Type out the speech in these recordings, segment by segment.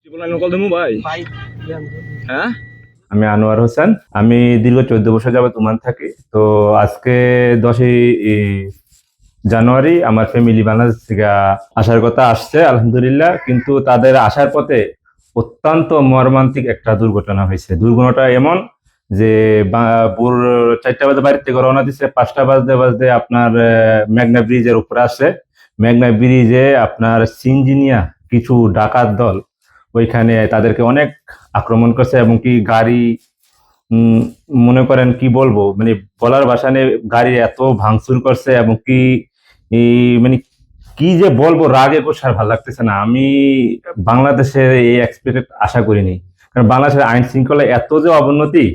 ভাই হ্যাঁ, আমি আনোয়ার হোসেন। আমি দীর্ঘ 14 বছর যাবত ওমান থাকি। তো আজকে 10ই জানুয়ারি আমার ফ্যামিলি বাংলাদেশ থেকে আসার কথা আসছে আলহামদুলিল্লাহ, কিন্তু তাদের আসার পথে অত্যন্ত মর্মান্তিক একটা দুর্ঘটনা হয়েছে। দুর্ঘটনাটা এমন যে ভোর 4টা বাজে বাড়ির থেকে রওনা দিচ্ছে, 5টা বাজতে বাজতে আপনার মেঘনা ব্রিজের উপরে আসে। মেঘনা ব্রিজে আপনার সিনজিনিয়া কিছু ডাকাত দল ওইখানে তাদেরকে অনেক আক্রমণ করছে, এবং কি গাড়ি উম, মনে করেন কি বলবো, মানে বলার ভাষা নেই, গাড়ি এত ভাঙচুর করছে, এবং কি এই মানে কি যে বলবো, রাগে গোসার ভালো লাগতেছে না। আমি বাংলাদেশের এই এক্সপেক্টেড আশা করিনি, কারণ বাংলাদেশের আইন শৃঙ্খলা এত যে অবনতি,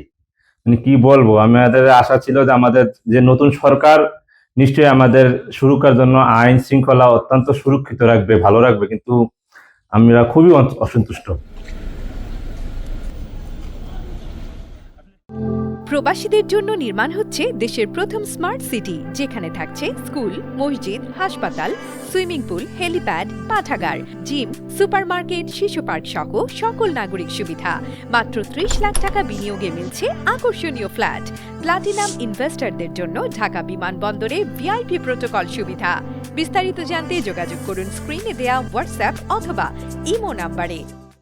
মানে কি বলবো। আমাদের আশা ছিল যে আমাদের যে নতুন সরকার নিশ্চয়ই আমাদের সুরক্ষার জন্য আইন শৃঙ্খলা অত্যন্ত সুরক্ষিত রাখবে, ভালো রাখবে, কিন্তু আমরা খুবই অসন্তুষ্ট। প্রবাসীদের জন্য নির্মাণ হচ্ছে দেশের প্রথম স্মার্ট সিটি, যেখানে থাকছে স্কুল, মসজিদ, হাসপাতাল, সুইমিং পুল, হেলিপ্যাড, পাঠাগার, জিম, সুপারমার্কেট, শিশু পার্ক সহ সকল নাগরিক সুবিধা। মাত্র 30 লাখ টাকা বিনিয়োগে মিলছে আকর্ষণীয় ফ্ল্যাট। প্লাটিনাম ইনভেস্টরদের জন্য ঢাকা বিমানবন্দরে ভিআইপি প্রোটোকল সুবিধা। বিস্তারিত জানতে যোগাযোগ করুন স্ক্রিনে দেয়া হোয়াটসঅ্যাপ অথবা ইমো নাম্বারে।